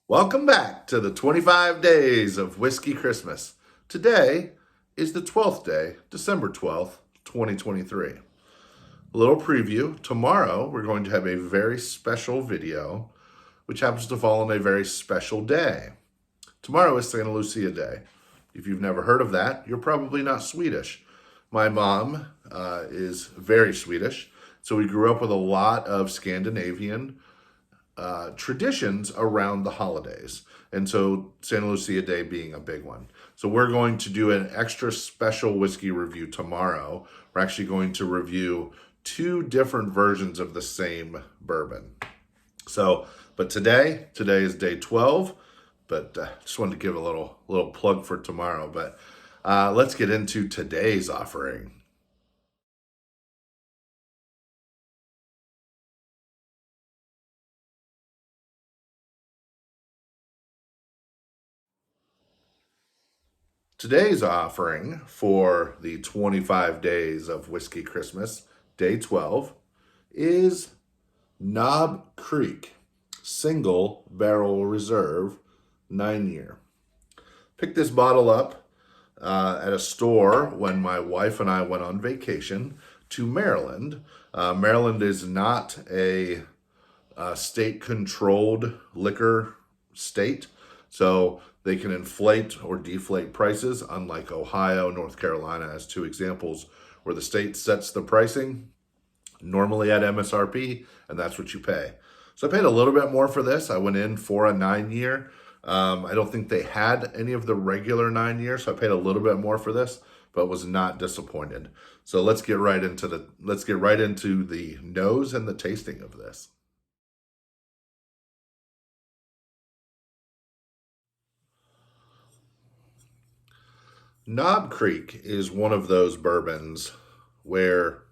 Welcome back to the 25 days of Whiskey Christmas. Today is the 12th day, December 12th, 2023. A little preview. Tomorrow we're going to have a very special video, which happens to fall on a very special day. Tomorrow is Santa Lucia Day. If you've never heard of that, you're probably not Swedish. My mom is very Swedish, so we grew up with a lot of Scandinavian traditions around the holidays. And so Santa Lucia Day being a big one. So we're going to do an extra special whiskey review tomorrow. We're actually going to review two different versions of the same bourbon. But today is day 12, but just wanted to give a little plug for tomorrow. But let's get into today's offering. Today's offering for the 25 days of Whiskey Christmas, day 12, is Knob Creek Single Barrel Reserve 9-year. Picked this bottle up at a store when my wife and I went on vacation to Maryland. Maryland is not a state-controlled liquor state, so they can inflate or deflate prices, unlike Ohio, North Carolina, as two examples where the state sets the pricing normally at MSRP, and that's what you pay. So I paid a little bit more for this. I went in for a 9-year. I don't think they had any of the regular 9-year, so I paid a little bit more for this, but was not disappointed. So let's get right into the nose and the tasting of this. Knob Creek is one of those bourbons where,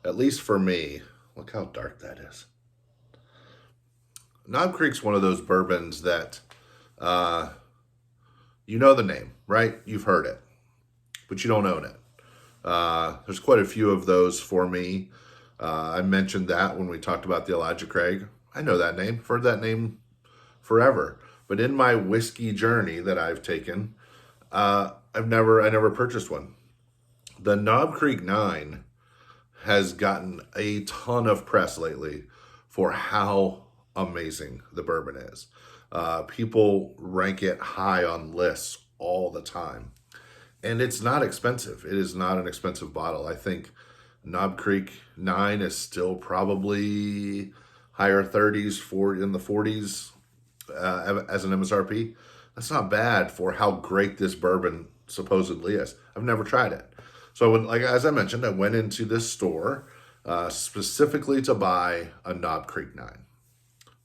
at least for me, look how dark that is. Knob Creek's one of those bourbons that, you know the name, right? You've heard it, but you don't own it. There's quite a few of those for me. I mentioned that when we talked about the Elijah Craig. I know that name, heard that name forever. But in my whiskey journey that I've taken, I never purchased one. The Knob Creek 9 has gotten a ton of press lately for how amazing the bourbon is. People rank it high on lists all the time. And it's not expensive. It is not an expensive bottle. I think Knob Creek 9 is still probably higher 30s, in the 40s as an MSRP. That's not bad for how great this bourbon supposedly is. I've never tried it. So as I mentioned, I went into this store specifically to buy a Knob Creek 9.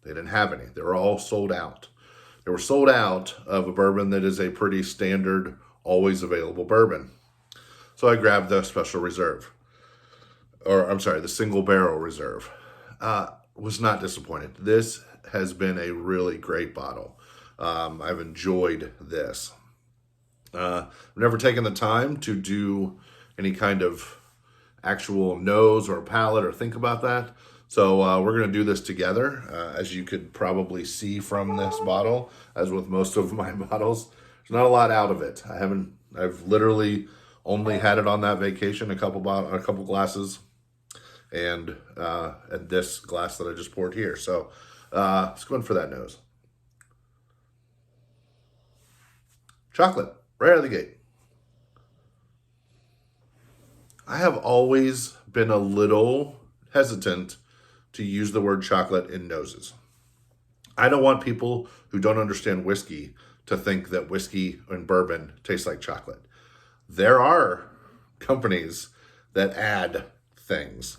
They didn't have any. They were all sold out. They were sold out of a bourbon that is a pretty standard, always available bourbon. So I grabbed the special reserve. The single barrel reserve. Was not disappointed. This has been a really great bottle. I've enjoyed this. I've never taken the time to do any kind of actual nose or palate or think about that. So we're going to do this together. As you could probably see from this bottle, as with most of my bottles, there's not a lot out of it. I've literally only had it on that vacation, a couple glasses, and this glass that I just poured here. So let's go in for that nose. Chocolate, right out of the gate. I have always been a little hesitant to use the word chocolate in noses. I don't want people who don't understand whiskey to think that whiskey and bourbon taste like chocolate. There are companies that add things.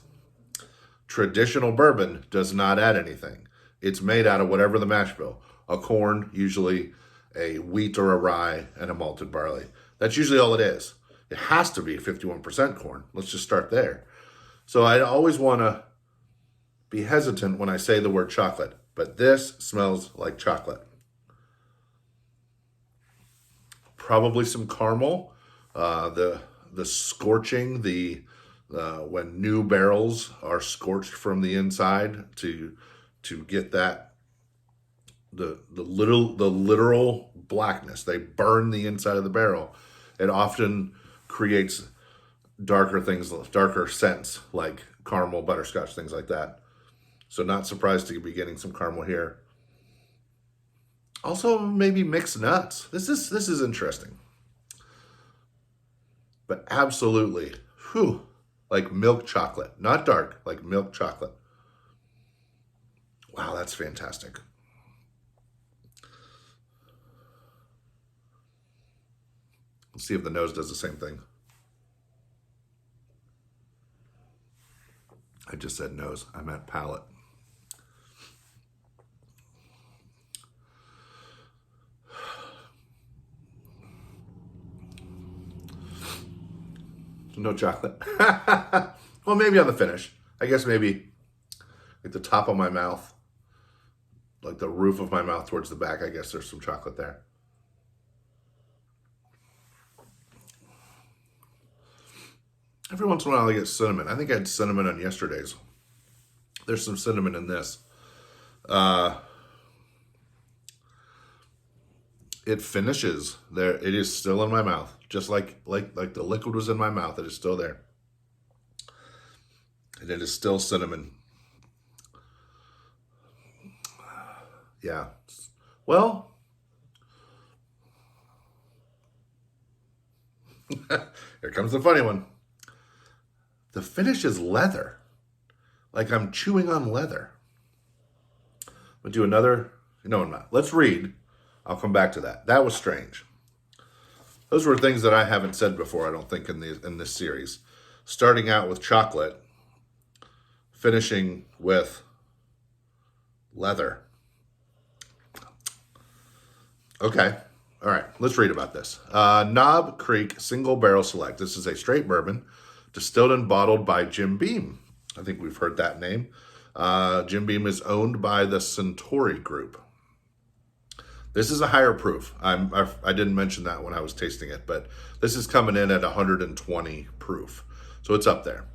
Traditional bourbon does not add anything. It's made out of whatever the mash bill. A corn, usually a wheat or a rye, and a malted barley. That's usually all it is. It has to be 51% corn. Let's just start there. So I always want to be hesitant when I say the word chocolate, but this smells like chocolate. Probably some caramel. The scorching, when new barrels are scorched from the inside to get that the literal blackness. They burn the inside of the barrel. It often creates darker scents like caramel, butterscotch, things like that. So not surprised to be getting some caramel here. Also, maybe mixed nuts. This is interesting. But absolutely, like milk chocolate. Not dark, like milk chocolate. Wow, that's fantastic. Let's see if the nose does the same thing. I just said nose. I meant palate. No chocolate. Well, maybe on the finish. I guess maybe at the top of my mouth, like the roof of my mouth towards the back, I guess there's some chocolate there. Every once in a while I get cinnamon. I think I had cinnamon on yesterday's. There's some cinnamon in this. It finishes there. It is still in my mouth, just like the liquid was in my mouth. It is still there, and it is still cinnamon. Yeah. Well, here comes the funny one. The finish is leather, like I'm chewing on leather. I'm gonna do another. No, I'm not. Let's read. I'll come back to that. That was strange. Those were things that I haven't said before, I don't think, in this series. Starting out with chocolate, finishing with leather. Okay. All right. Let's read about this. Knob Creek Single Barrel Select. This is a straight bourbon distilled and bottled by Jim Beam. I think we've heard that name. Jim Beam is owned by the Suntory Group. This is a higher proof. I didn't mention that when I was tasting it, but this is coming in at 120 proof. So it's up there.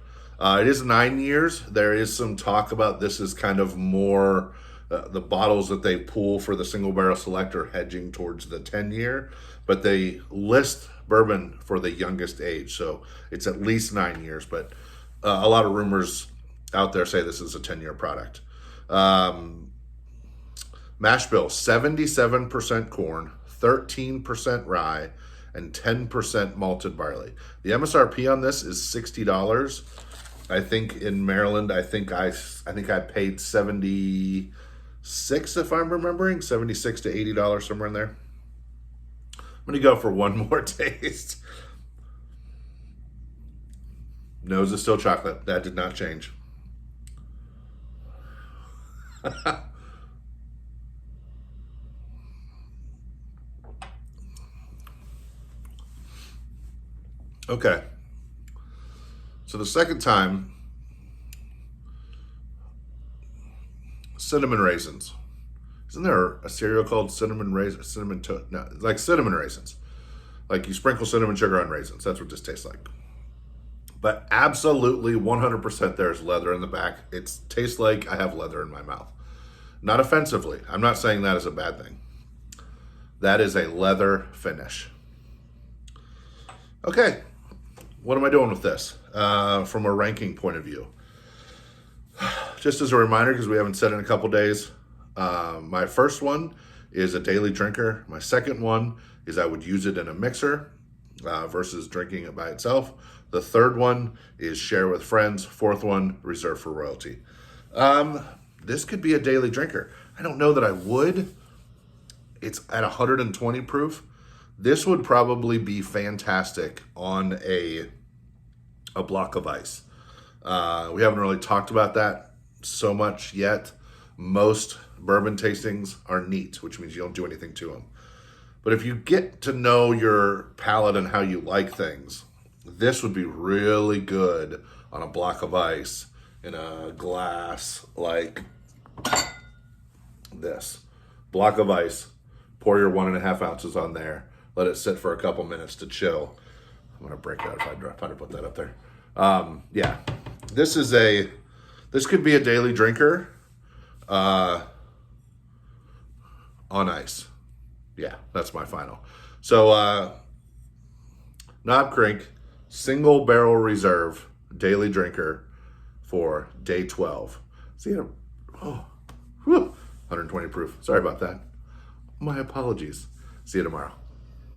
It is 9 years. There is some talk about this is kind of more, the bottles that they pull for the single barrel select are hedging towards the 10-year, but they list bourbon for the youngest age. So it's at least 9 years, but a lot of rumors out there say this is a 10-year product. Mash bill, 77% corn, 13% rye, and 10% malted barley. The MSRP on this is $60. I think in Maryland, I think I paid 76, if I'm remembering, 76 to $80, somewhere in there. I'm gonna go for one more taste. Nose is still chocolate. That did not change. Okay. So the second time, cinnamon raisins. Isn't there a cereal called cinnamon raisins? No, like cinnamon raisins. Like you sprinkle cinnamon sugar on raisins. That's what this tastes like. But absolutely 100% there's leather in the back. It tastes like I have leather in my mouth. Not offensively. I'm not saying that is a bad thing. That is a leather finish. Okay. What am I doing with this from a ranking point of view? Just as a reminder, because we haven't said it in a couple days, my first one is a daily drinker. My second one is I would use it in a mixer versus drinking it by itself. The third one is share with friends. Fourth one, reserve for royalty. This could be a daily drinker. I don't know that I would. It's at 120 proof. This would probably be fantastic on a block of ice. We haven't really talked about that so much yet. Most bourbon tastings are neat, which means you don't do anything to them. But if you get to know your palate and how you like things, this would be really good on a block of ice in a glass like this. Block of ice, pour your 1.5 ounces on there. Let it sit for a couple minutes to chill. I'm gonna break that if I try to put that up there. Yeah, this could be a daily drinker. on ice. Yeah, that's my final. So, Knob Creek, single barrel reserve, daily drinker for day 12. See, 120 proof. Sorry about that. My apologies. See you tomorrow.